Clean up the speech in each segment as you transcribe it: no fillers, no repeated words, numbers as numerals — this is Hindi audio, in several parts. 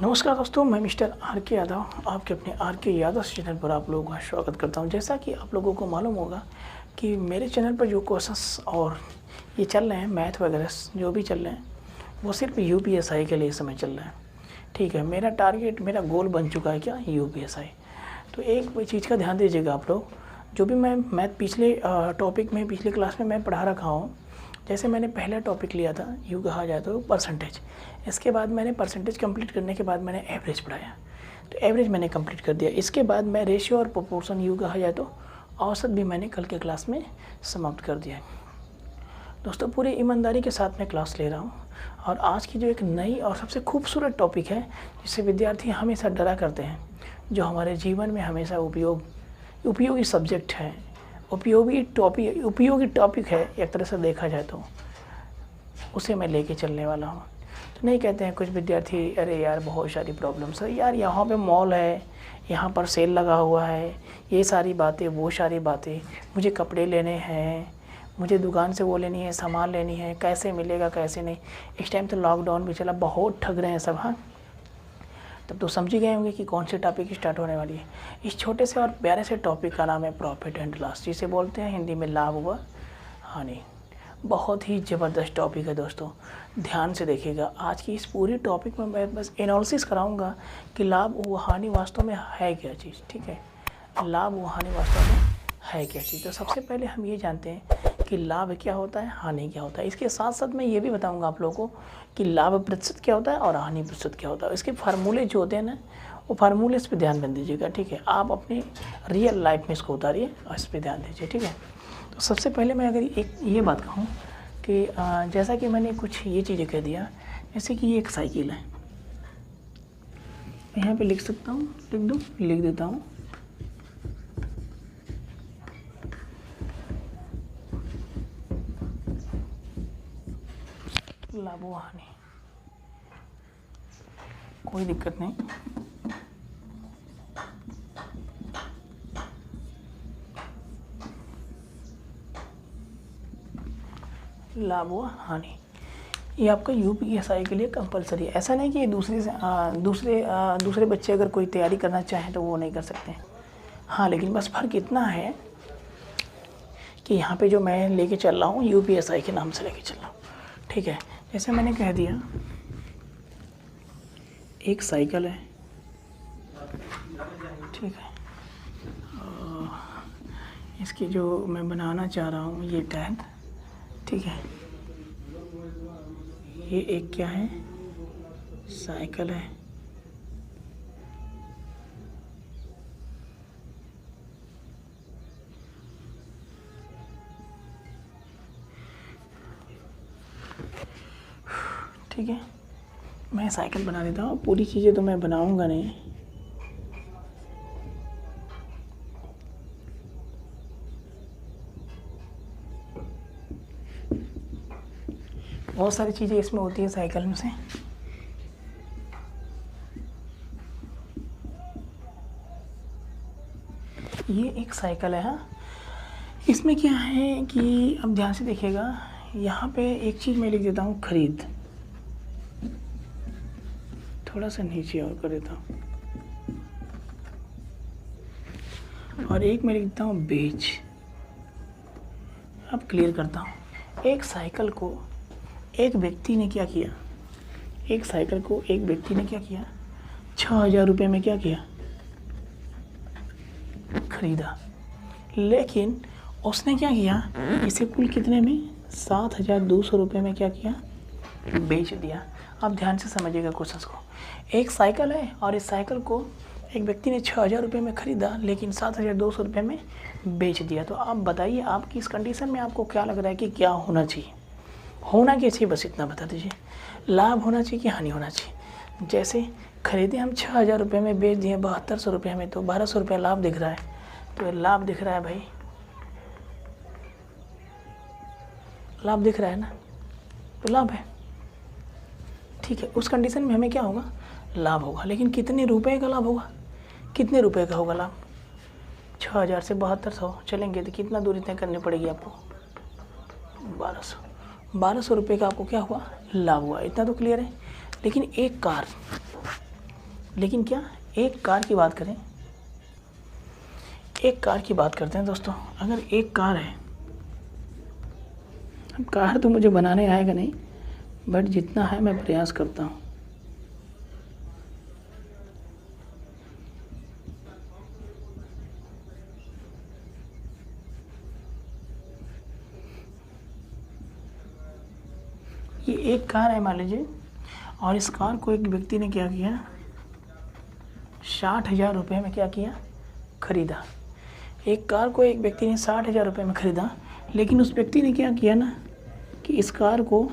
नमस्कार दोस्तों, मैं मिस्टर आर के यादव आपके अपने आर के यादव चैनल पर आप लोगों का स्वागत करता हूं। जैसा कि आप लोगों को मालूम होगा कि मेरे चैनल पर जो क्वेश्चंस और ये चल रहे हैं, मैथ वगैरह जो भी चल रहे हैं, वो सिर्फ यूपीएसआई के लिए समय चल रहा है। ठीक है, मेरा टारगेट, मेरा गोल बन चुका है क्या, यूपीएसआई। तो एक चीज़ का ध्यान दीजिएगा आप लोग, जो भी मैं मैथ पिछले टॉपिक में, पिछले क्लास में मैं पढ़ा रखा हूँ। जैसे मैंने पहला टॉपिक लिया था, यूँ कहा जाए तो परसेंटेज। इसके बाद मैंने परसेंटेज कंप्लीट करने के बाद मैंने एवरेज पढ़ाया, तो एवरेज मैंने कंप्लीट कर दिया। इसके बाद मैं रेशियो और प्रोपोर्शन, यूँ कहा जाए तो औसत, भी मैंने कल के क्लास में समाप्त कर दिया। दोस्तों, पूरी ईमानदारी के साथ मैं क्लास ले रहा हूँ और आज की जो एक नई और सबसे खूबसूरत टॉपिक है, जिससे विद्यार्थी हमेशा डरा करते हैं, जो हमारे जीवन में हमेशा उपयोगी सब्जेक्ट है, उपयोगी टॉपिक है, एक तरह से देखा जाए तो उसे मैं लेके चलने वाला हूँ। तो नहीं कहते हैं कुछ विद्यार्थी, अरे यार बहुत सारी प्रॉब्लम्स है यार, यहाँ पे मॉल है, यहाँ पर सेल लगा हुआ है, ये सारी बातें, वो सारी बातें, मुझे कपड़े लेने हैं, मुझे दुकान से वो लेनी है, सामान लेनी है, कैसे मिलेगा कैसे नहीं। इस टाइम तो लॉकडाउन भी चला, बहुत ठग रहे हैं सब। हाँ, तब तो समझ ही गए होंगे कि कौन सी टॉपिक स्टार्ट होने वाली है। इस छोटे से और प्यारे से टॉपिक का नाम है प्रॉफिट एंड लॉस, जिसे बोलते हैं हिंदी में लाभ व हानि। बहुत ही ज़बरदस्त टॉपिक है दोस्तों, ध्यान से देखिएगा। आज की इस पूरी टॉपिक में मैं बस एनालिसिस कराऊंगा कि लाभ व हानि वास्तव में है क्या चीज़। ठीक है, लाभ व हानि वास्तव में है क्या चीज़। तो सबसे पहले हम ये जानते हैं कि लाभ क्या होता है, हानि क्या होता है। इसके साथ साथ मैं ये भी बताऊंगा आप लोगों को कि लाभ प्रतिशत क्या होता है और हानि प्रतिशत क्या होता है। इसके फार्मूले जो होते हैं ना, वो फार्मूले इस पर ध्यान दीजिएगा। ठीक है, आप अपनी रियल लाइफ में इसको उतारिए और इस पर ध्यान दीजिए। ठीक है, तो सबसे पहले मैं अगर एक ये बात कहूँ कि जैसा कि मैंने कुछ ये चीज़ें कह दिया, जैसे कि ये एक साइकिल है, यहाँ पे लिख सकता हूँ, लिख देता हूँ। लाभ व हानि, कोई दिक्कत नहीं। लाभ व हानि, ये आपका यूपीएसआई के लिए कंपलसरी है। ऐसा नहीं कि दूसरे बच्चे अगर कोई तैयारी करना चाहें तो वो नहीं कर सकते हैं। हाँ, लेकिन बस फ़र्क इतना है कि यहाँ पे जो मैं लेके चल रहा हूँ, यूपीएसआई के नाम से लेके चल रहा हूँ। ठीक है, जैसे मैंने कह दिया, एक साइकिल है। ठीक है, इसकी जो मैं बनाना चाह रहा हूँ, ये टैग। ठीक है, ये एक क्या है, साइकिल है। ठीक है, मैं साइकिल बना देता हूँ, पूरी चीज़ें तो मैं बनाऊंगा नहीं। बहुत सारी चीज़ें इसमें होती है साइकिल में से। ये एक साइकिल है। हाँ, इसमें क्या है कि अब ध्यान से देखिएगा, यहाँ पे एक चीज़ मैं लिख देता हूँ, खरीद। थोड़ा सा नीचे और कर देता हूँ, और एक मैं लिख देता हूँ, बेच। अब क्लियर करता हूँ। एक साइकिल को एक व्यक्ति ने क्या किया, एक साइकिल को एक व्यक्ति ने क्या किया, 6,000 रुपये में क्या किया, खरीदा। लेकिन उसने क्या किया, इसे कुल कितने में, 7,200 रुपये में क्या किया, बेच दिया। आप ध्यान से समझिएगा क्वेश्चन को। एक साइकिल है और इस साइकिल को एक व्यक्ति ने 6,000 रुपये में ख़रीदा, लेकिन 7,200 रुपये में बेच दिया। तो आप बताइए, आपकी इस कंडीशन में आपको क्या लग रहा है कि क्या होना चाहिए, होना क्या चाहिए, बस इतना बता दीजिए। लाभ होना चाहिए कि हानि होना चाहिए। जैसे खरीदे हम 6,000 रुपये में, बेच दिए 7,200 रुपये में, तो 1,200 रुपये लाभ दिख रहा है। तो लाभ दिख रहा है भाई, लाभ दिख रहा है ना, तो लाभ है। ठीक है, उस कंडीशन में हमें क्या होगा, लाभ होगा। लेकिन कितने रुपए का लाभ होगा, कितने रुपए का होगा लाभ, 6,000 से 7,200 चलेंगे तो कितना दूरी तय करनी पड़ेगी आपको, 1,200 रुपये का आपको क्या हुआ, लाभ हुआ। इतना तो क्लियर है। लेकिन एक कार लेकिन क्या एक कार की बात करें, एक कार की बात करते हैं दोस्तों। अगर एक कार है, अब कार तो मुझे बनाने आएगा नहीं, बट जितना है मैं प्रयास करता हूँ। ये एक कार है मान लीजिए, और इस कार को एक व्यक्ति ने क्या किया, 60,000 रुपये में क्या किया, खरीदा। एक कार को एक व्यक्ति ने 60,000 रुपये में खरीदा, लेकिन उस व्यक्ति ने क्या किया ना कि इस कार को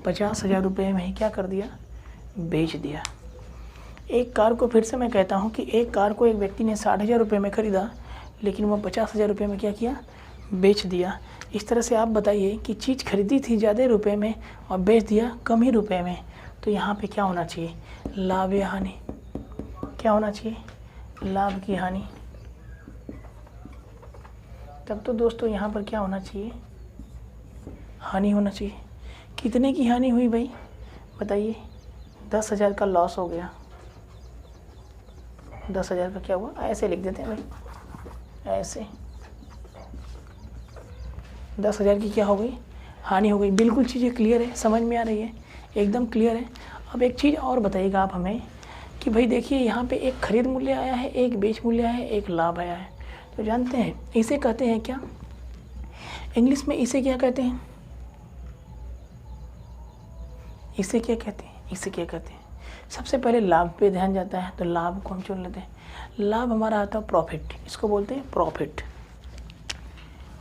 50,000 रुपये में ही क्या कर दिया, बेच दिया। एक कार को फिर से मैं कहता हूँ कि एक कार को एक व्यक्ति ने 60,000 रुपये में खरीदा, लेकिन वह 50,000 रुपये में क्या किया, बेच दिया। इस तरह से आप बताइए कि चीज़ खरीदी थी ज़्यादा रुपए में और बेच दिया कम ही रुपए में, तो यहाँ पे क्या होना चाहिए, लाभ या हानि? क्या होना चाहिए, लाभ की हानि। तब तो दोस्तों यहाँ पर क्या होना चाहिए, हानि होना चाहिए। कितने की हानि हुई भाई बताइए, 10,000 का लॉस हो गया। 10,000 का क्या हुआ, ऐसे लिख देते हैं भाई, ऐसे 10,000 की क्या हो गई, हानि हो गई। बिल्कुल चीज़ें क्लियर है, समझ में आ रही है, एकदम क्लियर है। अब एक चीज़ और बताइएगा आप हमें कि भाई देखिए यहाँ पे एक खरीद मूल्य आया है, एक बेच मूल्य आया है, एक लाभ आया है। तो जानते हैं इसे कहते हैं क्या, इंग्लिश में इसे क्या कहते हैं, इसे क्या कहते हैं, इसे क्या कहते हैं। सबसे पहले लाभ पे ध्यान जाता है, तो लाभ को हम चुन लेते हैं। लाभ हमारा आता है प्रॉफिट, इसको बोलते हैं प्रॉफिट,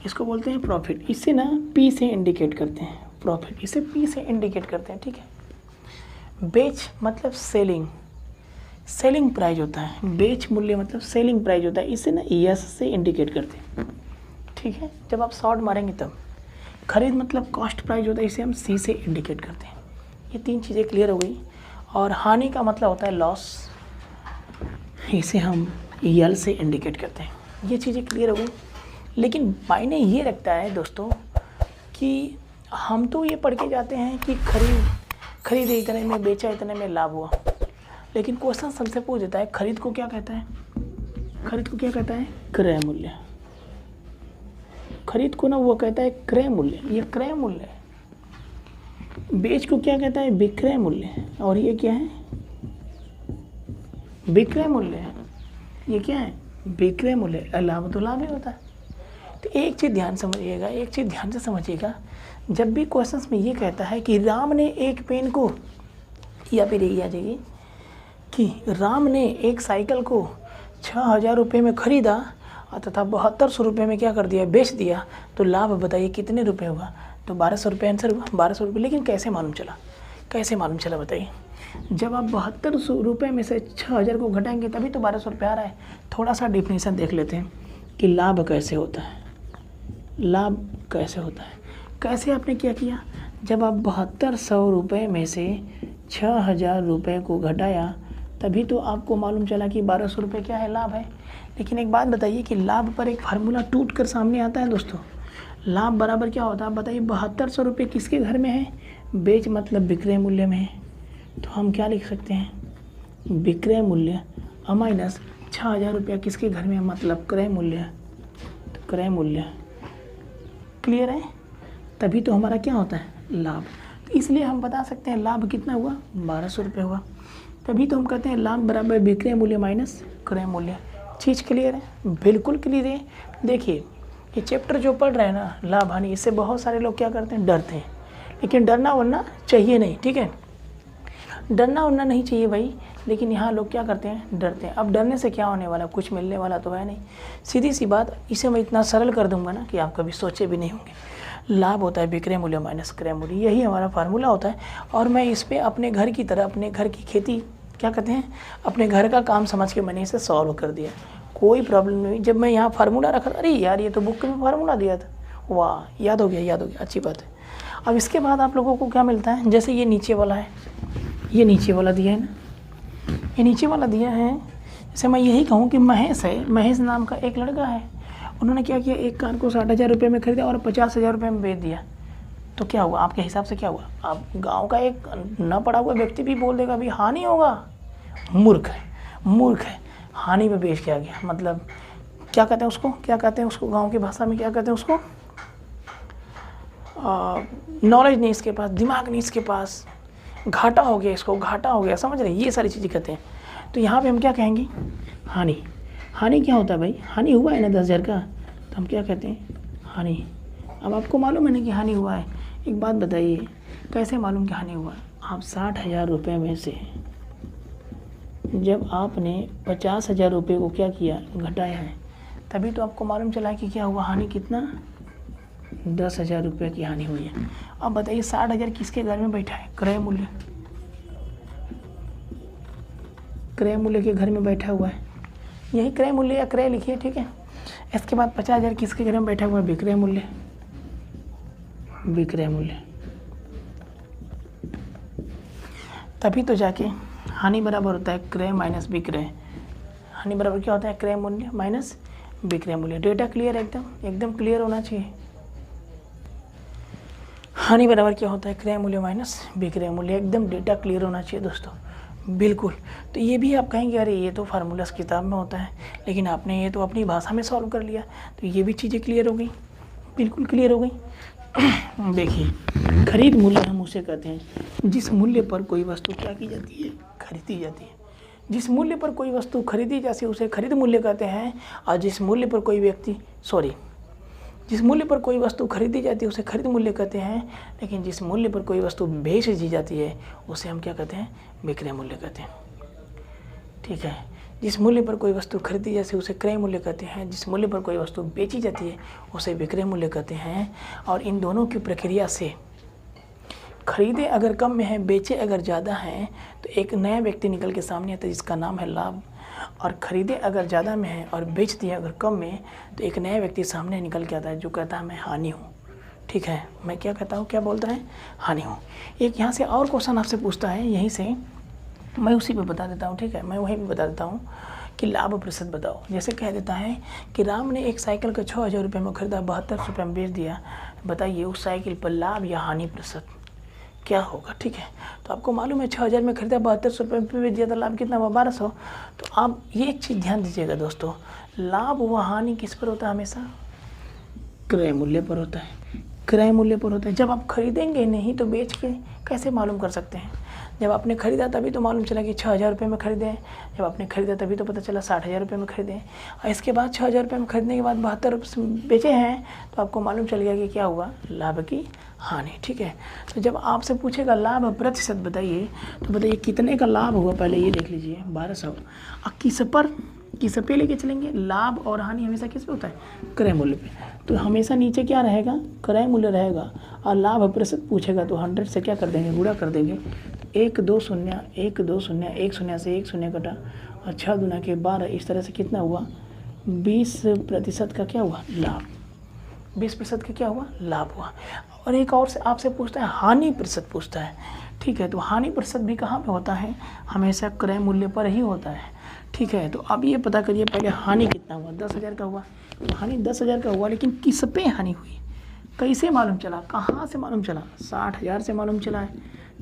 इसको बोलते हैं प्रॉफिट। इसे ना पी से इंडिकेट करते हैं, प्रॉफिट इसे पी से इंडिकेट करते हैं, ठीक है। बेच मतलब सेलिंग, सेलिंग प्राइस होता है। बेच मूल्य मतलब सेलिंग प्राइस होता है, इसे ना यस से इंडिकेट करते हैं, ठीक है। जब आप शॉर्ट मारेंगे तब। खरीद मतलब कॉस्ट प्राइस होता है, इसे हम सी से इंडिकेट करते हैं। ये तीन चीज़ें क्लियर हो गई। और हानि का मतलब होता है लॉस, इसे हम यल से इंडिकेट करते हैं। ये चीज़ें क्लियर हो गई। लेकिन मायने ये रखता है दोस्तों कि हम तो ये पढ़ के जाते हैं कि खरीदे इतने में, बेचा इतने में, लाभ हुआ। लेकिन क्वेश्चन सबसे पूछ देता है खरीद को क्या कहता है, खरीद को क्या कहता है, क्रय मूल्य। खरीद को ना वो कहता है क्रय मूल्य, ये क्रय मूल्य है। बेच को क्या कहता है, विक्रय मूल्य, और ये क्या है, विक्रय मूल्य है। ये क्या है, विक्रय मूल्य। लाभ तो लाभ ही होता है। तो एक चीज़ ध्यान समझिएगा, एक चीज़ ध्यान से समझिएगा, जब भी क्वेश्चंस में ये कहता है कि राम ने एक पेन को, या फिर यही आ जाइए कि राम ने एक साइकिल को 6,000 रुपये में ख़रीदा तथा 7200 रुपये में क्या कर दिया, बेच दिया, तो लाभ बताइए कितने रुपये हुआ। तो 1200 रुपये आंसर हुआ, 1200 रुपये। लेकिन कैसे मालूम चला, कैसे मालूम चला बताइए। जब आप 7200 रुपये में से 6,000 को घटाएंगे तभी तो 1200 रुपये आ रहा है। थोड़ा सा डिफिनीसन देख लेते हैं कि लाभ कैसे होता है, लाभ कैसे होता है। कैसे आपने क्या किया, जब आप 7200 रुपये में से 6,000 रुपये को घटाया तभी तो आपको मालूम चला कि 1200 रुपये क्या है, लाभ है। लेकिन एक बात बताइए कि लाभ पर एक फार्मूला टूट कर सामने आता है दोस्तों। लाभ बराबर क्या होता है आप बताइए, 7200 रुपये किसके घर में है, बेच मतलब विक्रय मूल्य में है। तो हम क्या लिख सकते हैं, विक्रय मूल्य माइनस 6,000 रुपया किसके घर में है, मतलब क्रय मूल्य। तो क्रय मूल्य क्लियर है, तभी तो हमारा क्या होता है, लाभ। तो इसलिए हम बता सकते हैं लाभ कितना हुआ, 1200 रुपये हुआ। तभी तो हम कहते हैं लाभ बराबर विक्रय मूल्य माइनस क्रय मूल्य। चीज़ क्लियर है, बिल्कुल क्लियर है। देखिए ये चैप्टर जो पढ़ रहे हैं ना, लाभ हानि, इससे बहुत सारे लोग क्या करते हैं, डरते हैं। लेकिन डरना वरना चाहिए नहीं, ठीक है, डरना वरना नहीं चाहिए भाई। लेकिन यहाँ लोग क्या करते हैं, डरते हैं। अब डरने से क्या होने वाला, कुछ मिलने वाला तो है नहीं। सीधी सी बात, इसे मैं इतना सरल कर दूंगा ना कि आप कभी सोचे भी नहीं होंगे। लाभ होता है विक्रय मूल्य माइनस क्रय मूल्य, यही हमारा फार्मूला होता है। और मैं इस पर अपने घर की तरह, अपने घर की खेती क्या कहते हैं, अपने घर का काम समझ के मैंने इसे सॉल्व कर दिया, कोई प्रॉब्लम नहीं। जब मैं यहाँ फार्मूला रखा, अरे यार ये तो बुक में फार्मूला दिया था, वाह याद हो गया, याद हो गया, अच्छी बात है। अब इसके बाद आप लोगों को क्या मिलता है, जैसे ये नीचे वाला है, ये नीचे वाला दिया है ना, ये नीचे वाला दिया है। जैसे मैं यही कहूँ कि महेश है, महेश नाम का एक लड़का है, उन्होंने क्या किया, एक कार को 60,000 रुपये में खरीदा और 50,000 रुपये में बेच दिया। तो क्या हुआ आपके हिसाब से, क्या हुआ। आप गांव का एक न पढ़ा हुआ व्यक्ति भी बोल देगा भाई हानि होगा, मूर्ख है, मूर्ख है। हानि में बेच के आ गया, मतलब क्या कहते हैं उसको, क्या कहते हैं उसको, गांव की भाषा में क्या कहते हैं उसको, नॉलेज नहीं इसके पास, दिमाग नहीं इसके पास, घाटा हो गया इसको, घाटा हो गया, समझ रहे, ये सारी चीज़ें कहते हैं। तो यहाँ पे हम क्या कहेंगे, हानि। हानि क्या होता है भाई, हानि हुआ है ना 10,000 का, तो हम क्या कहते हैं, हानि। अब आपको मालूम है ना कि हानि हुआ है, एक बात बताइए, कैसे मालूम कि हानि हुआ है? आप 60,000 रुपये में से जब आपने 50,000 रुपये को क्या किया, घटाया है, तभी तो आपको मालूम चला कि क्या हुआ, हानि कितना, 10,000 रुपये की हानि हुई है। अब बताइए 60,000 किसके घर में बैठा है, क्रय मूल्य, क्रय मूल्य के घर में बैठा हुआ है, यही क्रय मूल्य या क्रय लिखिए, ठीक है। इसके बाद 50,000 किसके घर में बैठा हुआ है, विक्रय मूल्य, विक्रय मूल्य। तभी तो जाके हानि बराबर होता है क्रय माइनस विक्रय। हानि बराबर क्या होता है, क्रय मूल्य माइनस विक्रय मूल्य। डेटा क्लियर है, एकदम एकदम क्लियर होना चाहिए। हानि बराबर क्या होता है, क्रय मूल्य माइनस विक्रय मूल्य, एकदम डेटा क्लियर होना चाहिए दोस्तों, बिल्कुल। तो ये भी आप कहेंगे अरे ये तो फार्मूलास किताब में होता है, लेकिन आपने ये तो अपनी भाषा में सॉल्व कर लिया, तो ये भी चीज़ें क्लियर हो गई, बिल्कुल क्लियर हो गई। देखिए, खरीद मूल्य हम उसे कहते हैं जिस मूल्य पर कोई वस्तु क्या की जाती है, खरीदी जाती है। जिस मूल्य पर कोई वस्तु खरीदी जाती है उसे खरीद मूल्य कहते हैं, और जिस मूल्य पर कोई व्यक्ति जिस मूल्य पर कोई वस्तु खरीदी जाती है उसे खरीद मूल्य कहते हैं, लेकिन जिस मूल्य पर कोई वस्तु बेच दी जाती है उसे हम क्या कहते हैं, विक्रय मूल्य कहते हैं, ठीक है। जिस मूल्य पर कोई वस्तु खरीदी जाती है उसे क्रय मूल्य कहते हैं, जिस मूल्य पर कोई वस्तु बेची जाती है उसे विक्रय मूल्य कहते हैं। और इन दोनों की प्रक्रिया से खरीदे अगर कम में है, बेचे अगर ज़्यादा हैं, तो एक नया व्यक्ति निकल के सामने आता है जिसका नाम है लाभ, और खरीदे अगर ज़्यादा में है और बेच दिए अगर कम में, तो एक नया व्यक्ति सामने निकल के आता है जो कहता है मैं हानि हूँ, ठीक है। मैं क्या कहता हूँ, क्या बोलता है, हानि हूँ। एक यहाँ से और क्वेश्चन आपसे पूछता है, यहीं से मैं उसी पे बता देता हूँ, ठीक है, मैं वहीं पे बता देता हूँ कि लाभ प्रतिशत बताओ। जैसे कह देता है कि राम ने एक साइकिल का 6,000 रुपये में खरीदा, 72 रुपये में बेच दिया, बताइए उस साइकिल पर लाभ या हानि प्रतिशत क्या होगा, ठीक है। तो आपको मालूम है 6,000 में खरीदा, 72 रुपये में बेच दिया, तो लाभ कितना हुआ, 1200। तो आप ये एक चीज़ ध्यान दीजिएगा दोस्तों, लाभ व हानि किस पर होता है, हमेशा क्रय मूल्य पर होता है, क्रय मूल्य पर होता है। जब आप खरीदेंगे नहीं तो बेच के कैसे मालूम कर सकते हैं, जब आपने खरीदा तभी तो मालूम चला कि 6,000 रुपये में खरीदे हैं, जब आपने खरीदा तभी तो पता चला 60,000 रुपये में खरीदे हैं, और इसके बाद 6,000 रुपये में खरीदने के बाद 72 रुपये बेचे हैं, तो आपको मालूम चल गया कि क्या हुआ, लाभ की हानि, ठीक है। तो जब आपसे पूछेगा लाभ प्रतिशत बताइए, तो बताइए कितने का लाभ हुआ, पहले ये देख लीजिए 1200। और किस पे लेके चलेंगे, लाभ और हानि हमेशा किस पे होता है, क्रय मूल्य पे, तो हमेशा नीचे क्या रहेगा, क्रय मूल्य रहेगा, और लाभ प्रतिशत पूछेगा तो 100 से क्या कर देंगे, गुणा कर देंगे, 1 2 0 1 2 0 1 0 से 1 0 कटा, और 6 दूना के 12, इस तरह से कितना हुआ, 20% का क्या हुआ, लाभ, 20% का क्या हुआ, लाभ हुआ। और एक और से आपसे पूछता है हानि प्रतिशत पूछता है, ठीक है। तो हानि प्रतिशत भी कहाँ पे होता है, हमेशा क्रय मूल्य पर ही होता है, ठीक है। तो अब ये पता करिए पहले हानि कितना हुआ, 10,000 का हुआ, तो हानि 10,000 का हुआ, लेकिन किस पे हानि हुई, कैसे मालूम चला, कहाँ से मालूम चला, 60,000 से मालूम चला है।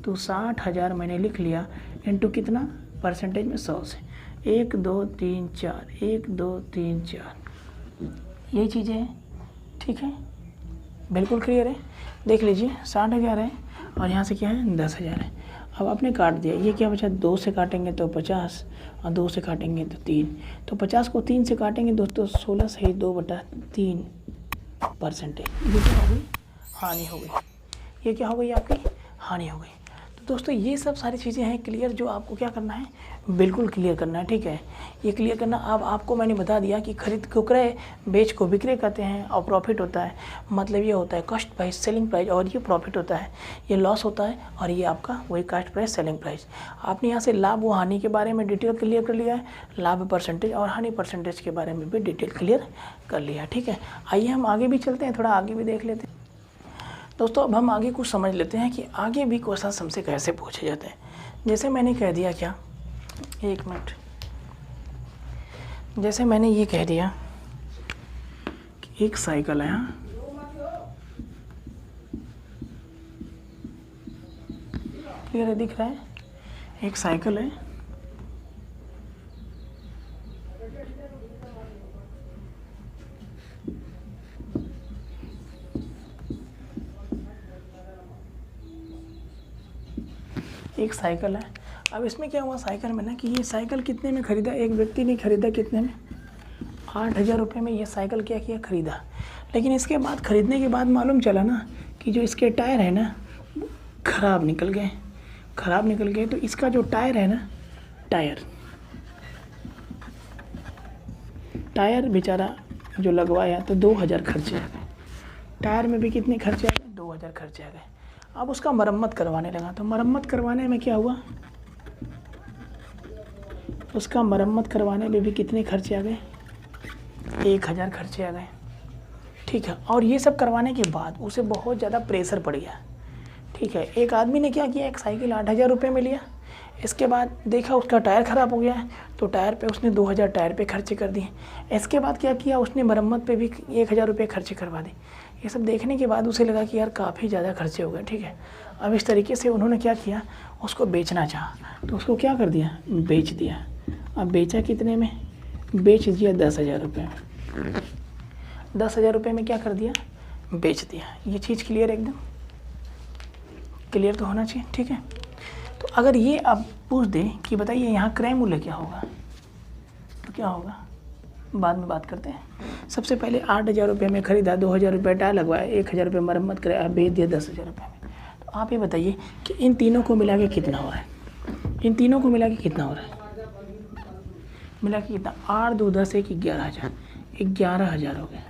तो 60,000 मैंने लिख लिया, इंटू कितना, परसेंटेज में 100 से, 1 2 3 4, 1 2 3 4, ये चीज़ें हैं, ठीक है, बिल्कुल क्लियर है। देख लीजिए 60,000 है, और यहाँ से क्या है, 10,000 है। अब आपने काट दिया, ये क्या बचा, 2 से काटेंगे तो 50, और 2 से काटेंगे तो 3, तो 50 को 3 से काटेंगे दोस्तों, 16 से 2/3%, ये क्या हो गई, हानि हो गई, ये क्या हो गई, आपकी हानि हो गई। तो दोस्तों ये सब सारी चीज़ें हैं क्लियर, जो आपको क्या करना है, बिल्कुल क्लियर करना है, ठीक है, ये क्लियर करना। अब आपको मैंने बता दिया कि खरीद को क्रय, बेच को विक्रय कहते हैं, और प्रॉफिट होता है, मतलब ये होता है कॉस्ट प्राइस सेलिंग प्राइस, और ये प्रॉफिट होता है, ये लॉस होता है, और ये आपका वही कॉस्ट प्राइस सेलिंग प्राइस। आपने यहाँ से लाभ व हानि के बारे में डिटेल क्लियर कर लिया है, लाभ परसेंटेज और हानि परसेंटेज के बारे में भी डिटेल क्लियर कर लिया, ठीक है। आइए हम आगे भी चलते हैं, थोड़ा आगे भी देख लेते हैं दोस्तों। अब हम आगे कुछ समझ लेते हैं कि आगे भी क्वेश्चन हमसे कैसे पूछे जाते हैं। जैसे मैंने कह दिया, क्या, एक मिनट, जैसे मैंने ये कह दिया कि एक साइकिल है, हाँ, क्लियर है, दिख रहा है, एक साइकिल है, एक साइकिल है। अब इसमें क्या हुआ साइकिल में ना कि ये साइकिल कितने में ख़रीदा, एक व्यक्ति ने ख़रीदा कितने में, 8,000 रुपये में ये साइकिल क्या किया, ख़रीदा। लेकिन इसके बाद ख़रीदने के बाद मालूम चला ना कि जो इसके टायर है ना ख़राब निकल गए, तो इसका जो टायर है ना, टायर बेचारा जो लगवाया तो 2,000 खर्चे आ गए। टायर में भी कितने खर्चे आ गए, 2,000 खर्चे आ गए। अब उसका मरम्मत करवाने लगा, तो मरम्मत करवाने में क्या हुआ, उसका मरम्मत करवाने में भी कितने खर्चे आ गए, 1,000 खर्चे आ गए। ठीक है, और ये सब करवाने के बाद उसे बहुत ज़्यादा प्रेशर पड़ गया। ठीक है, एक आदमी ने क्या किया, एक साइकिल 8,000 रुपये में लिया, इसके बाद देखा उसका टायर ख़राब हो गया है, तो टायर पे उसने 2,000 टायर पे खर्चे कर दिए। इसके बाद क्या किया, उसने मरम्मत पे भी 1,000 रुपये खर्चे करवा दिए। ये सब देखने के बाद उसे लगा कि यार काफ़ी ज़्यादा खर्चे हो गए। ठीक है, अब इस तरीके से उन्होंने क्या किया, उसको बेचना चाहा, तो उसको क्या कर दिया, बेच दिया। अब बेचा कितने में, बेच दिया 10,000 रुपये में। 10,000 रुपये में क्या कर दिया, बेच दिया। ये चीज़ क्लियर, एकदम क्लियर तो होना चाहिए। ठीक है, तो अगर ये आप पूछ दें कि बताइए यहाँ क्रय मूल्य क्या होगा, तो क्या होगा, बाद में बात करते हैं। सबसे पहले 8,000 रुपये में ख़रीदा, 2,000 रुपये टायर लगवाया, 1,000 रुपये मरम्मत कराया, बेच दिया 10,000 रुपये में। तो आप ये बताइए कि इन तीनों को मिला के कितना हो रहा है, मिला के कितना हो कितना, 8 2 10 1 11,000, 11,000 हो गया,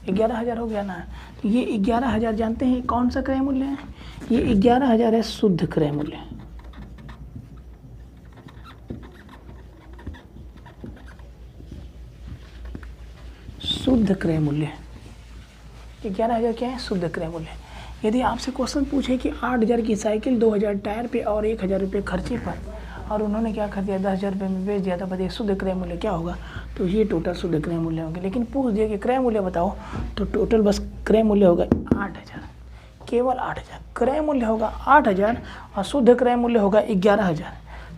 11,000 हो गया ना। तो ये 11,000 जानते हैं कौन सा क्रय मूल्य है, ये 11,000 है शुद्ध क्रय मूल्य। शुद्ध क्रय मूल्य 11,000 क्या है, शुद्ध क्रय मूल्य। यदि आपसे क्वेश्चन पूछे कि 8,000 की साइकिल, 2,000 टायर पे और 1,000 रुपये खर्चे पर, और उन्होंने क्या कर दिया, 10,000 रुपये में बेच दिया, तो बताइए शुद्ध क्रय मूल्य क्या होगा, तो ये टोटल शुद्ध क्रय मूल्य होगा। लेकिन पूछ दिया कि क्रय मूल्य बताओ, तो टोटल बस क्रय मूल्य होगा 8,000, केवल 8,000। क्रय मूल्य होगा 8,000 और शुद्ध क्रय मूल्य होगा 11,000।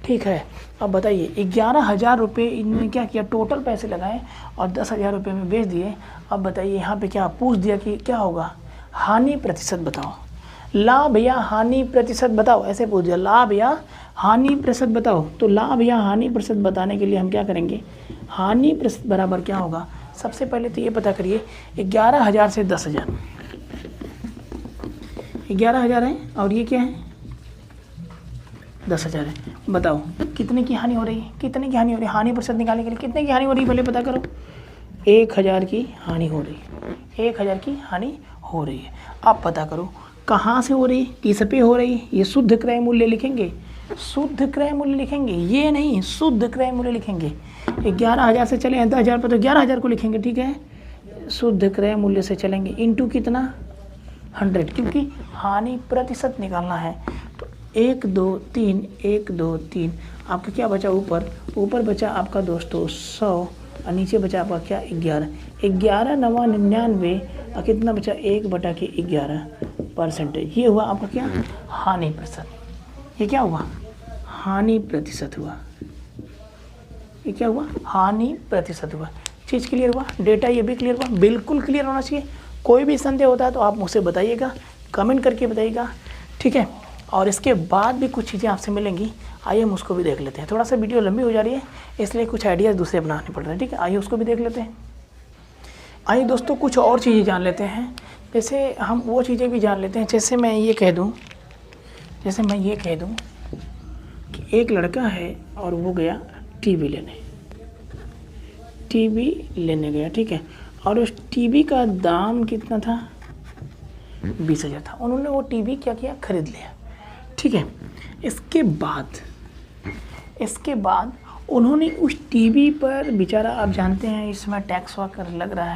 ठीक है, अब बताइए 11,000 रुपये इन्होंने क्या किया, टोटल पैसे लगाए और 10,000 रुपये में बेच दिए। अब बताइए यहाँ पे क्या पूछ दिया कि क्या होगा, हानि प्रतिशत बताओ, लाभ या हानि प्रतिशत बताओ, ऐसे पूछ दिया, लाभ या हानि प्रतिशत बताओ। तो लाभ या हानि प्रतिशत बताने के लिए हम क्या करेंगे, हानि प्रतिशत बराबर क्या होगा, सबसे पहले तो ये पता करिए 11,000 से 10,000, 11,000 है और ये क्या है 10,000 है। बताओ कितने की हानि हो रही है, कितने की हानि हो रही है, हानि प्रतिशत निकालने के लिए कितने की हानि हो रही है पहले पता करो। 1,000 की हानि हो रही है, 1,000 की हानि हो रही है। अब पता करो कहाँ से हो रही है, किस पे हो रही है। ये शुद्ध क्रय मूल्य लिखेंगे, शुद्ध क्रय मूल्य लिखेंगे, ये नहीं शुद्ध क्रय मूल्य लिखेंगे। 11,000 से चले हैं 10,000 पर, तो 11,000 को लिखेंगे। ठीक है, शुद्ध क्रय मूल्य से चलेंगे इंटू कितना 100, क्योंकि हानि प्रतिशत निकालना है। तो 1 2 3 1 2 3 आपका क्या बचा, ऊपर बचा आपका दोस्तों 100 और नीचे बचा आपका क्या 11, 11 9 99 और कितना बचा 1/11%। ये हुआ आपका क्या हानि प्रतिशत। ये क्या हुआ, हानि प्रतिशत हुआ। ये क्या हुआ, हानि प्रतिशत हुआ। चीज़ क्लियर हुआ, डेटा ये भी क्लियर हुआ, बिल्कुल क्लियर होना चाहिए। कोई भी संदेह होता है तो आप मुझसे बताइएगा, कमेंट करके बताइएगा। ठीक है, और इसके बाद भी कुछ चीज़ें आपसे मिलेंगी, आइए हम उसको भी देख लेते हैं। थोड़ा सा वीडियो लंबी हो जा रही है इसलिए कुछ आइडियाज़ दूसरे बनाने पड़ रहे हैं। ठीक है, आइए उसको भी देख लेते हैं। आइए दोस्तों कुछ और चीज़ें जान लेते हैं। जैसे हम वो चीज़ें भी जान लेते हैं, जैसे मैं ये कह दूँ कि एक लड़का है और वो गया टीवी लेने गया। ठीक है, और उस टीवी का दाम कितना था, 20,000 था। उन्होंने वो टीवी क्या किया, खरीद लिया। ठीक है, इसके बाद उन्होंने उस टीवी पर बेचारा, आप जानते हैं इसमें टैक्स वगैरह लग रहा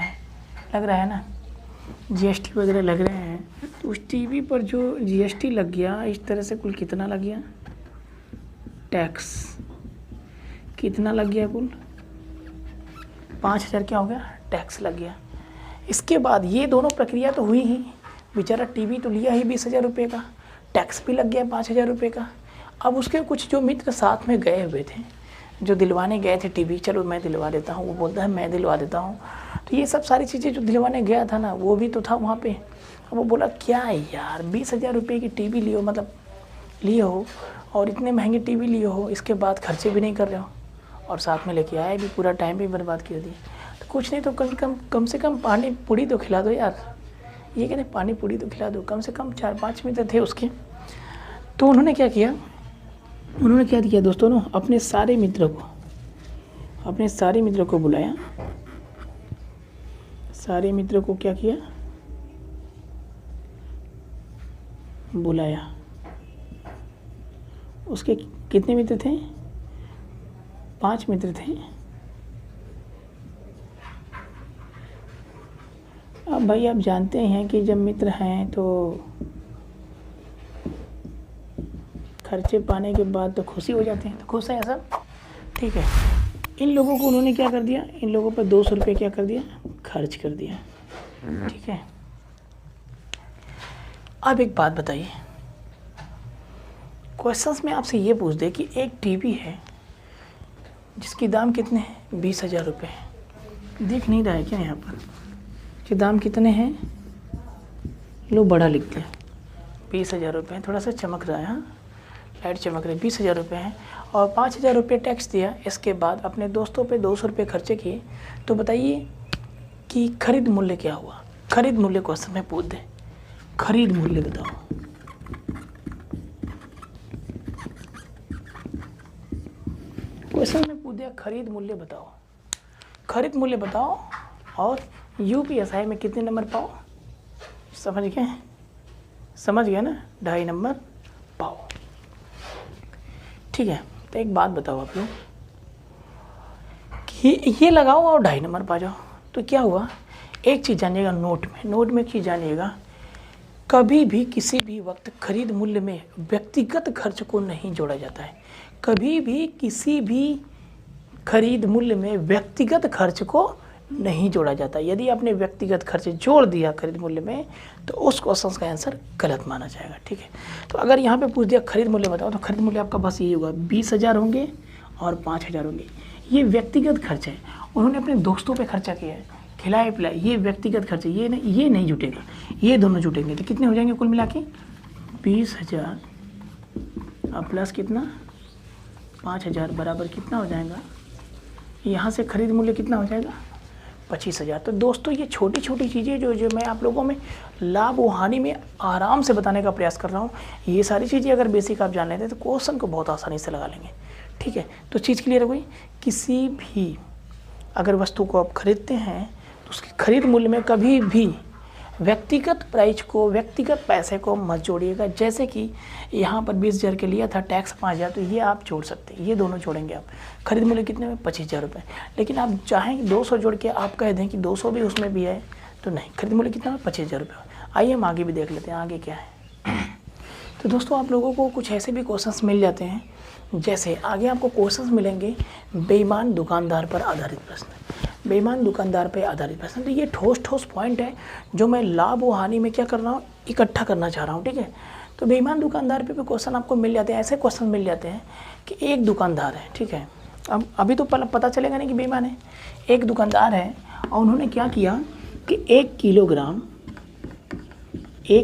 है ना, जीएसटी वगैरह लग रहे हैं। तो उस टीवी पर जो जीएसटी लग गया, इस तरह से कुल कितना लग गया, टैक्स कितना लग गया, कुल 5,000 क्या हो गया, टैक्स लग गया। इसके बाद ये दोनों प्रक्रिया तो हुई ही, बेचारा टीवी तो लिया ही 20,000 रुपये का, टैक्स भी लग गया 5,000 रुपये का। अब उसके कुछ जो मित्र साथ में गए हुए थे, जो दिलवाने गए थे टीवी, चलो मैं दिलवा देता हूँ, वो बोलता है मैं दिलवा देता हूँ। तो ये सब सारी चीज़ें जो दिलवाने गया था ना, वो भी तो था वहाँ पे। अब वो बोला क्या यार 20,000 रुपये की टीवी लियो, मतलब लिए हो और इतने महंगे टीवी लिए हो, इसके बाद खर्चे भी नहीं कर रहे हो और साथ में लेके आए भी, पूरा टाइम भी बर्बाद कर दिए। तो कुछ नहीं तो कम से कम पानी पूरी तो खिला दो यार। ये कहते पानी पूरी तो खिला दो, कम से कम 4-5 मित्र थे उसके। तो उन्होंने क्या किया दोस्तों ना, अपने सारे मित्रों को बुलाया। सारे मित्रों को क्या किया, बुलाया। उसके कितने मित्र थे? 5 मित्र थे। अब भाई आप जानते हैं कि जब मित्र हैं तो खर्चे पाने के बाद तो खुशी हो जाते हैं, तो खुश है सब, ठीक है। इन लोगों को उन्होंने क्या कर दिया, इन लोगों पर 200 रुपये क्या कर दिया, खर्च कर दिया, ठीक है। अब एक बात बताइए, क्वेश्चंस में आपसे ये पूछ दे कि एक टीवी है जिसकी दाम कितने हैं, 20,000 रुपये है। दिख नहीं रहा है क्या यहाँ पर कि दाम कितने हैं? लो बड़ा लिख दिया, 20,000 रुपये। थोड़ा सा चमक रहा है, हाँ लाइट चमक रही है। 20,000 रुपये हैं और 5,000 रुपये टैक्स दिया। इसके बाद अपने दोस्तों पे 200 रुपये खर्चे किए। तो बताइए कि खरीद मूल्य क्या हुआ? खरीद मूल्य क्वेश्चन में पूछ दे, खरीद मूल्य बताओ। क्वेश्चन में पूछ दिया खरीद मूल्य बताओ, खरीद मूल्य बताओ और यूपीएसआई में कितने नंबर पाओ? समझ गए ना, 2.5 नंबर पाओ, ठीक है। तो एक बात बताओ आप लोग कि ये लगाओ और 2.5 नंबर पा जाओ। तो क्या हुआ, एक चीज़ जानिएगा नोट में एक चीज़ जानिएगा, कभी भी किसी भी वक्त खरीद मूल्य में व्यक्तिगत खर्च को नहीं जोड़ा जाता है। कभी भी किसी भी खरीद मूल्य में व्यक्तिगत खर्च को नहीं जोड़ा जाता। यदि आपने व्यक्तिगत खर्च जोड़ दिया खरीद मूल्य में तो उस क्वेश्चन का आंसर गलत माना जाएगा, ठीक है। तो अगर यहाँ पे पूछ दिया खरीद मूल्य बताओ, तो खरीद मूल्य आपका बस यही होगा, 20,000 होंगे और 5,000 होंगे। ये व्यक्तिगत खर्च है, उन्होंने अपने दोस्तों पे खर्चा किया है, खिलाए पिलाए, ये व्यक्तिगत खर्च है। ये नहीं जुटेगा, ये दोनों जुटेंगे। तो कितने हो जाएंगे कुल मिला के? 20,000 अब प्लस कितना, 5,000 बराबर कितना हो जाएगा? यहाँ से खरीद मूल्य कितना हो जाएगा? 25,000। तो दोस्तों ये छोटी छोटी चीज़ें जो मैं आप लोगों में लाभ व हानि में आराम से बताने का प्रयास कर रहा हूँ, ये सारी चीज़ें अगर बेसिक आप जान लेते हैं तो क्वेश्चन को बहुत आसानी से लगा लेंगे, ठीक है। तो चीज़ क्लियर हो गई। किसी भी अगर वस्तु को आप खरीदते हैं तो उसके खरीद मूल्य में कभी भी व्यक्तिगत प्राइस को, व्यक्तिगत पैसे को मत जोड़िएगा। जैसे कि यहाँ पर 20,000 के लिया था, टैक्स 5,000, तो ये आप जोड़ सकते हैं, ये दोनों जोड़ेंगे आप। खरीद मूल्य कितने में? 25,000 रुपये। लेकिन आप चाहें 200 जोड़ के आप कह दें कि 200 भी उसमें भी है, तो नहीं, खरीद मूल्य कितना है? 25,000 रुपये। आइए हम आगे भी देख लेते हैं आगे क्या है। तो दोस्तों आप लोगों को कुछ ऐसे भी क्वेश्चंस मिल जाते हैं, जैसे आगे आपको क्वेश्चंस मिलेंगे बेईमान दुकानदार पर आधारित प्रश्न। बेईमान दुकानदार पर आधारित प्रश्न, तो ये ठोस पॉइंट है जो मैं लाभ व हानि में क्या कर रहा हूँ, इकट्ठा करना चाह रहा हूँ, ठीक है। तो बेईमान दुकानदार पे भी क्वेश्चन आपको मिल जाते हैं। ऐसे क्वेश्चन मिल जाते हैं कि एक दुकानदार है, ठीक है। अब अभी तो पता चलेगा नहीं कि बेईमान है। एक दुकानदार है और उन्होंने क्या किया कि 1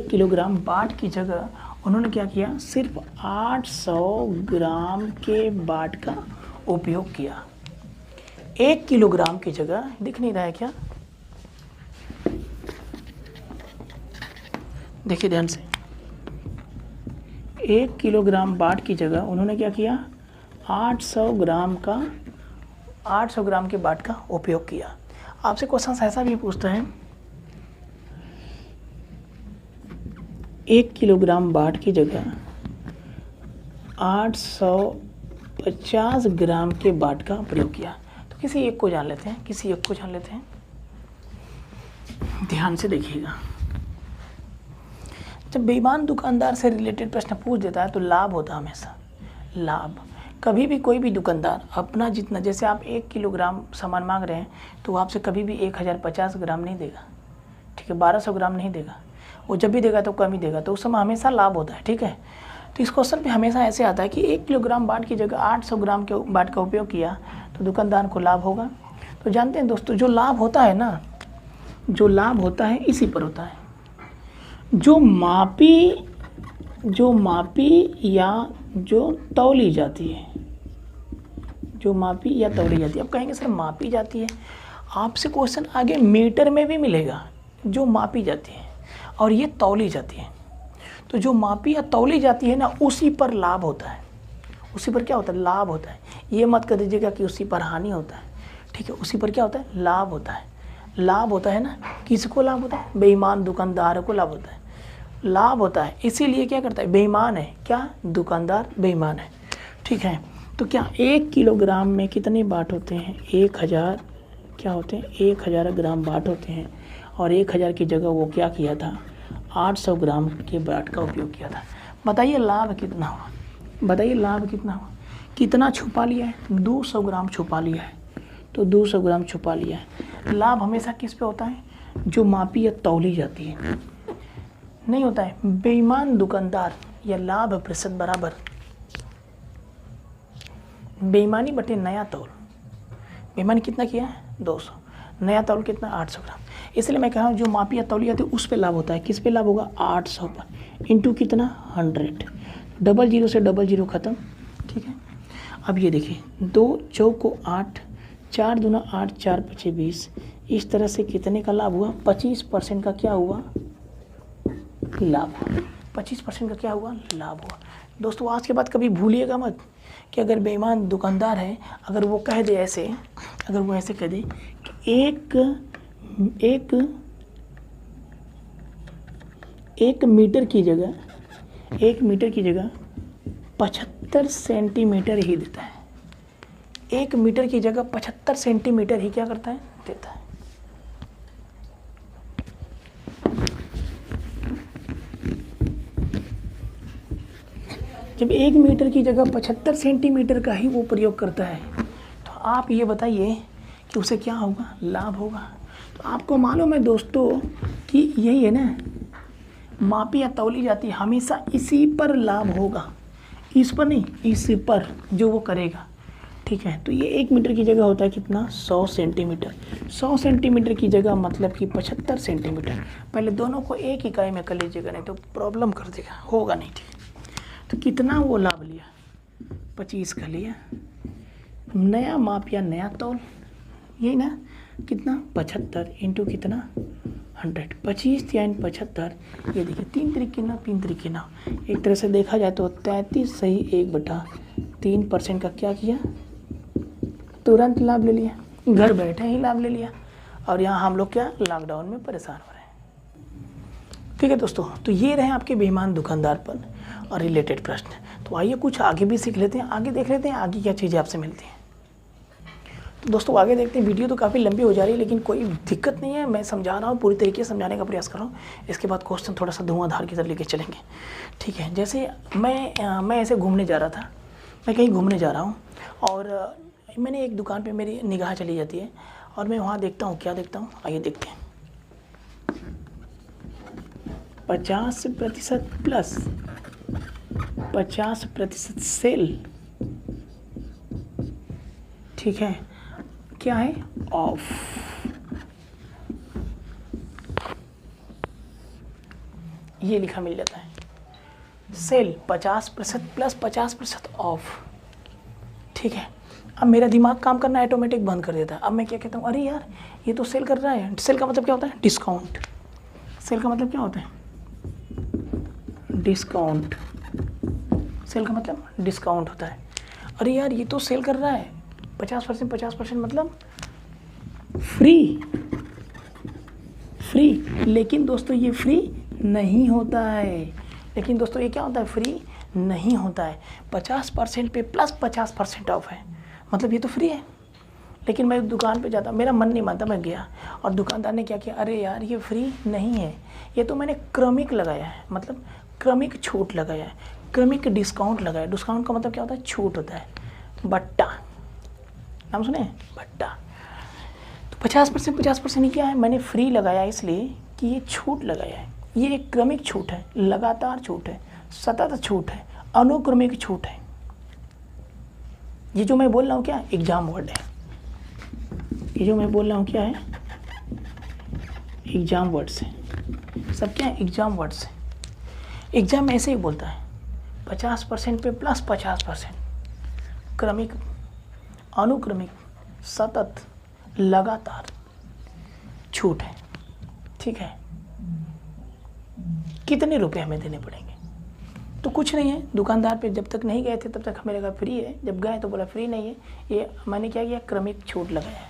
किलोग्राम बाट की जगह उन्होंने क्या किया, सिर्फ 800 ग्राम के बाट का उपयोग किया। 1 किलोग्राम की जगह, दिख नहीं रहा है क्या? देखिए ध्यान से, 1 किलोग्राम बाट की जगह उन्होंने क्या किया, 800 ग्राम के बाट का उपयोग किया। आपसे क्वेश्चन ऐसा भी पूछता है, 1 किलोग्राम बाट की जगह 850 ग्राम के बाट का प्रयोग किया। तो किसी एक को जान लेते हैं, ध्यान से देखिएगा। जब बेईमान दुकानदार से रिलेटेड प्रश्न पूछ देता है तो लाभ होता है हमेशा लाभ। कभी भी कोई भी दुकानदार अपना जितना, जैसे आप 1 किलोग्राम सामान मांग रहे हैं तो वो आपसे कभी भी 1050 ग्राम नहीं देगा, ठीक है, 1200 ग्राम नहीं देगा। वो जब भी देगा तो कम ही देगा, तो उस समय हमेशा लाभ होता है, ठीक है। तो इस क्वेश्चन पे हमेशा ऐसे आता है कि 1 किलोग्राम बाट की जगह 800 ग्राम के बाट का उपयोग किया तो दुकानदार को लाभ होगा। तो जानते हैं दोस्तों, जो लाभ होता है ना, जो लाभ होता है इसी पर होता है। जो मापी जो मापी या जो तौली जाती है, जो मापी या तौली जाती है। अब कहेंगे सर मापी जाती है, आपसे क्वेश्चन आगे मीटर में भी मिलेगा, जो मापी जाती है और ये तौली जाती है। तो जो मापी या तौली जाती है ना, उसी पर लाभ होता है। उसी पर क्या होता है? लाभ होता है। ये मत कर दीजिएगा कि उसी पर हानि होता है, ठीक है। उसी पर क्या होता है? लाभ होता है। लाभ होता है ना, किसको लाभ होता है? बेईमान दुकानदार को लाभ होता है, लाभ होता है। इसीलिए क्या करता है? बेईमान है क्या? दुकानदार बेईमान है, ठीक है। तो क्या 1 किलोग्राम में कितने बाट होते हैं? 1000 क्या होते हैं? 1000 ग्राम बाट होते हैं। और 1000 की जगह वो क्या किया था? 800 ग्राम के बाट का उपयोग किया था। बताइए लाभ कितना हुआ? बताइए लाभ कितना हुआ? कितना छुपा लिया है? 200 ग्राम छुपा लिया है। तो 200 ग्राम छुपा लिया है। लाभ हमेशा किस पे होता है? जो मापी या तौली जाती है। नहीं होता है बेईमान दुकानदार या लाभ प्रतिशत बराबर बेईमानी बटे नया तौल। बेईमानी कितना किया है? 200, नया तौल कितना? 800 ग्राम। इसलिए मैं कह रहा हूँ जो मापी या तौली जाती है उस पे लाभ होता है। किस पे लाभ होगा? 800 पर इंटू कितना? 100। डबल जीरो से डबल जीरो खत्म, ठीक है। अब ये देखिए 2 चौको 8, 4 दूना 8, 4 पचे 20। इस तरह से कितने का लाभ हुआ? 25% का क्या हुआ? लाभ। 25% का क्या हुआ? लाभ हुआ। दोस्तों आज के बाद कभी भूलिएगा मत कि अगर बेईमान दुकानदार है, अगर वो कह दे ऐसे, अगर वो ऐसे कह दे कि एक मीटर की जगह 75 सेंटीमीटर ही देता है। 1 मीटर की जगह 75 सेंटीमीटर ही क्या करता है? देता है। जब 1 मीटर की जगह 75 सेंटीमीटर का ही वो प्रयोग करता है, तो आप ये बताइए कि उसे क्या होगा? लाभ होगा। तो आपको मालूम है दोस्तों कि यही है ना, मापी या तौली जाती है, हमेशा इसी पर लाभ होगा, इस पर नहीं, इस पर जो वो करेगा, ठीक है। तो ये 1 मीटर की जगह होता है कितना? 100 सेंटीमीटर। 100 सेंटीमीटर की जगह मतलब कि 75 सेंटीमीटर। पहले दोनों को एक इकाई में कर लीजिएगा, नहीं तो प्रॉब्लम कर देगा, होगा नहीं, ठीक। तो कितना वो लाभ लिया? 25 का लिया। नया माप या नया तौल, यही ना, कितना? 75 इंटू कितना? 100। 25 या 75, ये देखिए 3 तरीके ना, 3 तरीके ना। एक तरह से देखा जाए तो 33 सही 1/3% का क्या किया? तुरंत लाभ ले लिया, घर बैठे ही लाभ ले लिया। और यहाँ हम लोग क्या? लॉकडाउन में परेशान हो रहे हैं, ठीक है दोस्तों। तो ये रहे आपके बेईमान दुकानदार पर और रिलेटेड प्रश्न। तो आइए कुछ आगे भी सीख लेते हैं, आगे देख लेते हैं आगे क्या चीज़ें आपसे मिलती हैं। तो दोस्तों आगे देखते हैं। वीडियो तो काफ़ी लंबी हो जा रही है, लेकिन कोई दिक्कत नहीं है, मैं समझा रहा हूँ, पूरी तरीके से समझाने का प्रयास कर रहा हूँ। इसके बाद क्वेश्चन थोड़ा सा धुआंधार की तरफ लेके चलेंगे, ठीक है। जैसे मैं ऐसे घूमने जा रहा था, मैं कहीं घूमने जा रहा हूँ और मैंने एक दुकान पे मेरी निगाह चली जाती है और मैं वहाँ देखता हूँ, क्या देखता हूँ? आइए देखते हैं। 50% प्लस 50% सेल, ठीक है। क्या है? ऑफ। ये लिखा मिल जाता है, सेल 50% प्लस 50% ऑफ, ठीक है। अब मेरा दिमाग काम करना ऑटोमेटिक बंद कर देता है। अब मैं क्या कहता हूँ? अरे यार ये तो सेल कर रहा है। सेल का मतलब क्या होता है? डिस्काउंट। सेल का मतलब क्या होता है? डिस्काउंट। सेल का मतलब डिस्काउंट होता है। अरे यार ये तो सेल कर रहा है 50% मतलब फ्री। लेकिन दोस्तों ये फ्री नहीं होता है। लेकिन दोस्तों ये क्या होता है? फ्री नहीं होता है। 50% पे प्लस 50% ऑफ है, मतलब ये तो फ्री है। लेकिन मैं दुकान पे जाता, मेरा मन नहीं मानता, मैं गया और दुकानदार ने क्या किया? अरे यार ये फ्री नहीं है, ये तो मैंने क्रमिक लगाया है, मतलब क्रमिक छूट लगाया है, क्रमिक डिस्काउंट लगाया। डिस्काउंट का मतलब क्या होता है? छूट होता है। बट्टा, नाम सुने? बट्टा। तो 50% ही क्या है? मैंने फ्री लगाया इसलिए कि ये छूट लगाया है। ये एक क्रमिक छूट है, लगातार छूट है, सतत छूट है, अनुक्रमिक छूट है। ये जो मैं बोल रहा हूँ क्या? एग्जाम वर्ड है। ये जो मैं बोल रहा हूँ क्या है? एग्जाम वर्ड्स है। सब क्या है? एग्जाम वर्ड्स है। एग्जाम में ऐसे ही बोलता है 50% पे प्लस 50%, क्रमिक, अनुक्रमिक, सतत, लगातार छूट है। ठीक है, कितने रुपए हमें देने पड़ेंगे? तो कुछ नहीं है, दुकानदार पे जब तक नहीं गए थे तब तक हमें लगा फ्री है, जब गए तो बोला फ्री नहीं है। ये मैंने क्या किया, क्रमिक छूट लगाया है।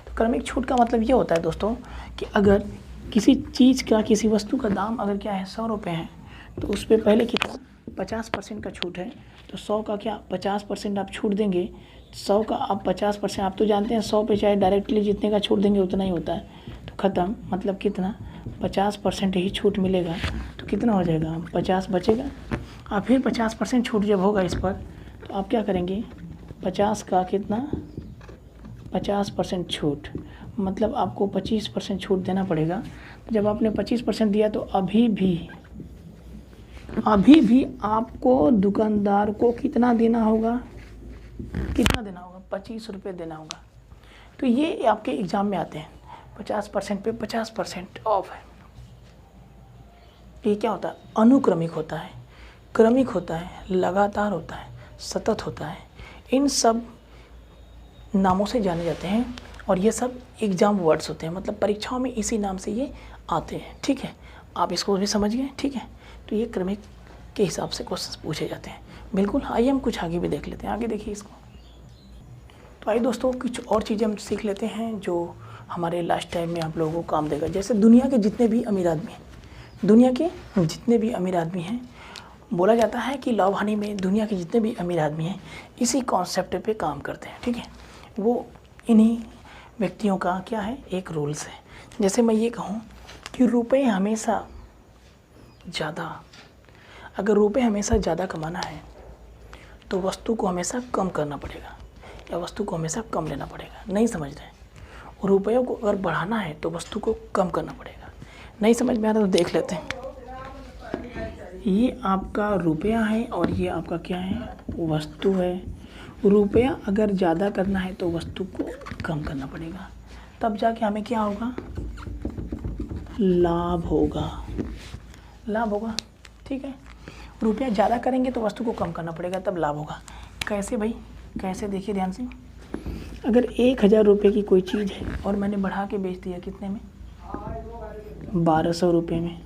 तो क्रमिक छूट का मतलब ये होता है दोस्तों कि अगर किसी चीज़ का, किसी वस्तु का दाम अगर क्या है 100 रुपये है, तो उस पर पहले कितना 50% का छूट है, तो 100 का क्या 50% आप छूट देंगे, 100 का आप 50%, आप तो जानते हैं 100 पे चाहे डायरेक्टली जितने का छूट देंगे उतना ही होता है, तो ख़त्म, मतलब कितना 50% ही छूट मिलेगा, तो कितना हो जाएगा 50 बचेगा। और फिर 50% छूट जब होगा इस पर, तो आप क्या करेंगे 50 का कितना 50% छूट, मतलब आपको 25% छूट देना पड़ेगा। जब आपने 25% दिया तो अभी भी आपको दुकानदार को कितना देना होगा, 25 रुपये देना होगा। तो ये आपके एग्ज़ाम में आते हैं, 50% पे 50% ऑफ है। ये क्या होता है, अनुक्रमिक होता है, क्रमिक होता है, लगातार होता है, सतत होता है, इन सब नामों से जाने जाते हैं और ये सब एग्ज़ाम वर्ड्स होते हैं, मतलब परीक्षाओं में इसी नाम से ये आते हैं। ठीक है, आप इसको भी समझ गए। ठीक है, तो ये क्रमिक के हिसाब से क्वेश्चन पूछे जाते हैं। बिल्कुल, आइए हम कुछ आगे भी देख लेते हैं। आगे देखिए इसको। तो आइए दोस्तों कुछ और चीज़ें हम सीख लेते हैं जो हमारे लास्ट टाइम में आप लोगों को काम देगा। जैसे दुनिया के जितने भी अमीर आदमी हैं, बोला जाता है कि लाभ हानि में दुनिया के जितने भी अमीर आदमी हैं इसी कॉन्सेप्ट पे काम करते हैं। ठीक है, वो इन्हीं व्यक्तियों का क्या है, एक रूल्स है। जैसे मैं ये कहूँ कि रुपए हमेशा ज़्यादा कमाना है तो वस्तु को हमेशा कम करना पड़ेगा या वस्तु को हमेशा कम लेना पड़ेगा। नहीं समझ रहे? रुपयों को अगर बढ़ाना है तो वस्तु को कम करना पड़ेगा। नहीं समझ में आ रहा तो देख लेते हैं। ये आपका रुपया है और ये आपका क्या है, वस्तु है। रुपया अगर ज़्यादा करना है तो वस्तु को कम करना पड़ेगा, तब जाके हमें क्या होगा, लाभ होगा। ठीक है, रुपया ज़्यादा करेंगे तो वस्तु को कम करना पड़ेगा, तब लाभ होगा। कैसे भाई, कैसे, देखिए ध्यान से। अगर 1000 रुपये की कोई चीज़ है और मैंने बढ़ा के बेच दिया कितने में, 1200 रुपये में।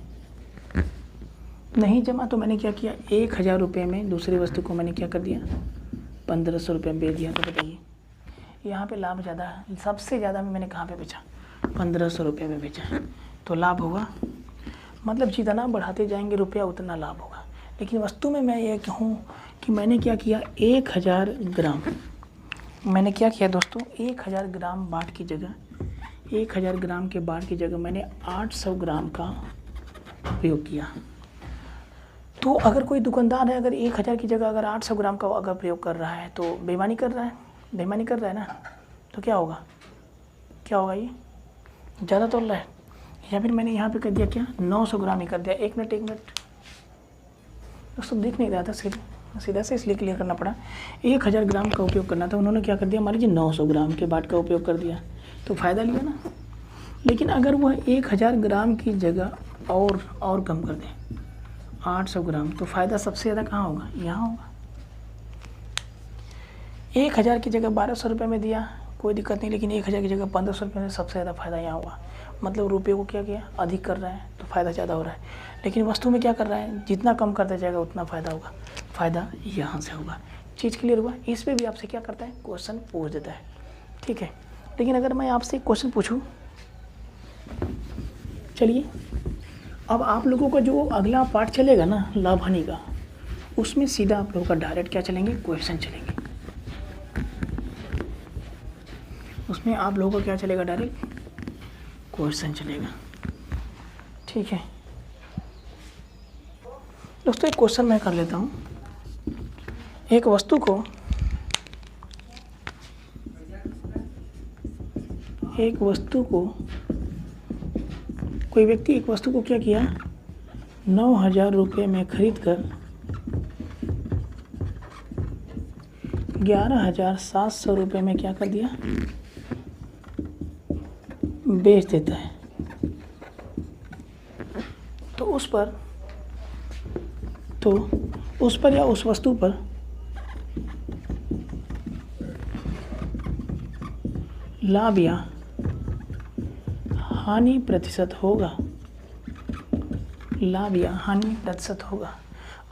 नहीं जमा तो मैंने क्या किया, 1000 रुपये में दूसरी वस्तु को मैंने क्या कर दिया, 1500 रुपये में बेच दिया। तो बताइए यहाँ पे लाभ ज़्यादा है, सबसे ज़्यादा में मैंने कहाँ पे बेचा, 1500 रुपये में बेचा, तो लाभ होगा। मतलब जितना बढ़ाते जाएंगे रुपया उतना लाभ होगा। लेकिन वस्तु में मैं ये कहूँ कि मैंने क्या किया, 1000 ग्राम, मैंने क्या किया दोस्तों, 1000 ग्राम बाट की जगह, 1000 ग्राम के बाट की जगह मैंने 800 ग्राम का प्रयोग किया। तो अगर कोई दुकानदार है, अगर 1000 की जगह अगर 800 ग्राम का अगर प्रयोग कर रहा है तो बेईमानी कर रहा है ना। तो क्या होगा ये ज़्यादा तोल रहा है। या फिर मैंने यहाँ पे कर दिया क्या, 900 ग्राम ही कर दिया। एक मिनट दोस्तों, दिख नहीं रहा था सीधा से, इसलिए क्लियर करना पड़ा। 1000 ग्राम का उपयोग करना था, उन्होंने क्या कर दिया, मान लीजिए 900 ग्राम के बाट का उपयोग कर दिया, तो फ़ायदा लिया ना। लेकिन अगर वह 1000 ग्राम की जगह और कम कर दें 800 ग्राम, तो फ़ायदा सबसे ज़्यादा कहाँ होगा, यहाँ होगा। 1000 की जगह 1200 रुपये में दिया, कोई दिक्कत नहीं, लेकिन 1000 की जगह 1500 रुपये में सबसे ज़्यादा फ़ायदा यहाँ हुआ। मतलब रुपये को क्या किया, अधिक कर रहा है तो फ़ायदा ज़्यादा हो रहा है। लेकिन वस्तु में क्या कर रहा है, जितना कम करता जाएगा उतना फ़ायदा होगा, फ़ायदा यहाँ से होगा। चीज़ क्लियर हुआ। इस पर भी आपसे क्या करता है, क्वेश्चन पूछ देता है। ठीक है, लेकिन अगर मैं आपसे एक क्वेश्चन पूछूँ, चलिए अब आप लोगों का जो अगला पार्ट चलेगा ना लाभ हानि का, उसमें सीधा आप लोगों का डायरेक्ट क्या चलेंगे, क्वेश्चन चलेंगे। उसमें आप लोगों का क्या चलेगा, डायरेक्ट क्वेश्चन चलेगा। ठीक है दोस्तों, एक क्वेश्चन मैं कर लेता हूँ। एक वस्तु को कोई व्यक्ति एक वस्तु को क्या किया, 9000 रुपये में खरीद कर 11700 रुपये में क्या कर दिया, बेच देता है। तो उस पर तो उस पर या उस वस्तु पर लाभ या हानि प्रतिशत होगा, लाभ या हानि प्रतिशत होगा।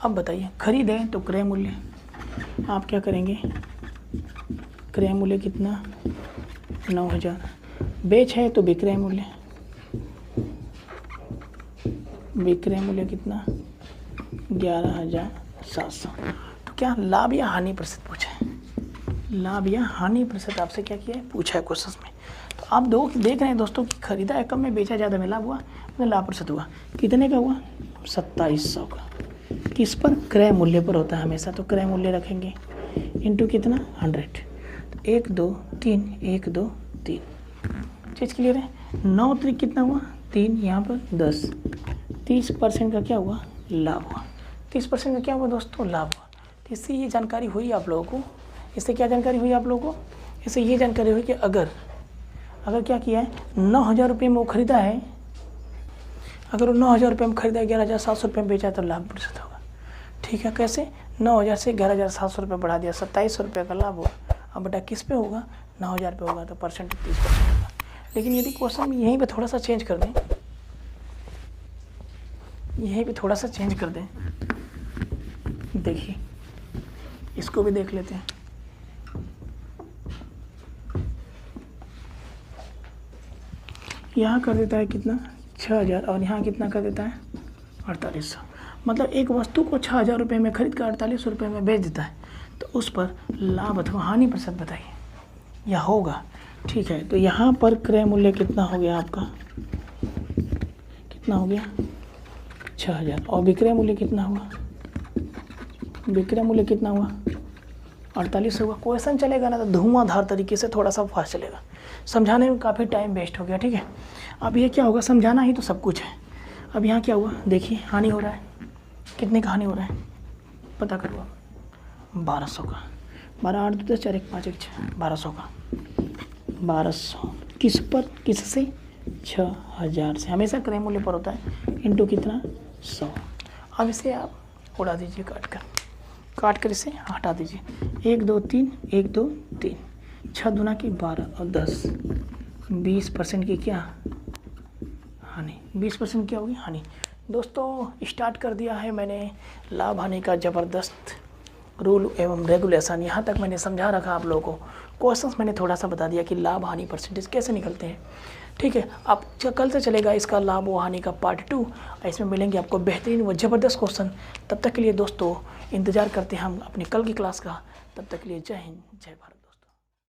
अब बताइए, खरीदें तो क्रय मूल्य, आप क्या करेंगे, क्रय मूल्य कितना 9,000, बेच है तो विक्रय मूल्य, विक्रय मूल्य कितना 11,700। तो क्या लाभ या हानि प्रतिशत पूछा है, लाभ या हानि प्रतिशत आपसे क्या किया है, पूछा है क्वेश्चन में। तो आप देख रहे हैं दोस्तों कि खरीदा है कम में, बेचा ज़्यादा में, लाभ हुआ, मतलब लाभ प्रतिशत हुआ, कितने का हुआ 2700 का। किस पर, क्रय मूल्य पर होता है हमेशा, तो क्रय मूल्य रखेंगे इंटू कितना 100, तो 1 2 3 1 2 3, चीज़ क्लियर है। 9 त्रिक कितना हुआ 3, यहाँ पर 10, 30% का क्या हुआ, लाभ हुआ। 30% का क्या हुआ दोस्तों, लाभ हुआ। तो इससे ये जानकारी हुई आप लोगों को, इससे क्या जानकारी हुई आप लोगों को, इससे ये जानकारी हुई कि अगर क्या किया है 9,000 रुपये में वो खरीदा है, अगर वो 9,000 रुपये में खरीदा है, 11,700 रुपये में बेचा है, तो लाभ प्रतिशत होगा। ठीक है, कैसे 9,000 से 11,700 रुपये बढ़ा दिया, 2700 रुपये का लाभ हुआ। अब बेटा किस पे होगा, 9,000 पे होगा, तो परसेंट 30% होगा। लेकिन यदि क्वेश्चन यहीं पे थोड़ा सा चेंज कर दें, यहीं पे थोड़ा सा चेंज कर दें, देखिए इसको भी देख लेते हैं। यहाँ कर देता है कितना 6,000 और यहाँ कितना कर देता है 4800। मतलब एक वस्तु को 6,000 रुपये में खरीद कर 4800 रुपये में बेच देता है, तो उस पर लाभ अथवा हानि प्रतिशत बताइए, या होगा। ठीक है, तो यहाँ पर क्रय मूल्य कितना हो गया आपका, कितना हो गया 6,000, और विक्रय मूल्य कितना हुआ, विक्रय मूल्य कितना हुआ 48 हुआ। क्वेश्चन चलेगा ना तो धुआंधार तरीके से, थोड़ा सा फास्ट चलेगा, समझाने में काफ़ी टाइम वेस्ट हो गया। ठीक है, अब ये क्या होगा, समझाना ही तो सब कुछ है। अब यहाँ क्या हुआ, देखिए हानि हो रहा है, कितने का हानि हो रहा है पता करो आप, 1200 का, 12 8 10 4 1 5 1 6, 1200 का, 1200 किस पर, किससे 6,000 से, हमेशा क्रय मूल्य पर होता है, इंटू कितना 100। अब इसे आप उड़ा दीजिए, काट कर इसे हटा दीजिए, 1 2 3 1 2 3, 6 दूना की 12 और 10, 20% की क्या हानि, 20% क्या होगी हानि। दोस्तों स्टार्ट कर दिया है मैंने लाभ हानि का ज़बरदस्त रूल एवं रेगुलेशन, यहाँ तक मैंने समझा रखा आप लोगों को। क्वेश्चंस मैंने थोड़ा सा बता दिया कि लाभ हानि परसेंटेज कैसे निकलते हैं। ठीक है, अब कल से चलेगा इसका लाभ व हानि का पार्ट 2, इसमें मिलेंगे आपको बेहतरीन व ज़बरदस्त क्वेश्चन। तब तक के लिए दोस्तों इंतज़ार करते हैं हम अपनी कल की क्लास का। तब तक के लिए जय हिंद, जय भारत।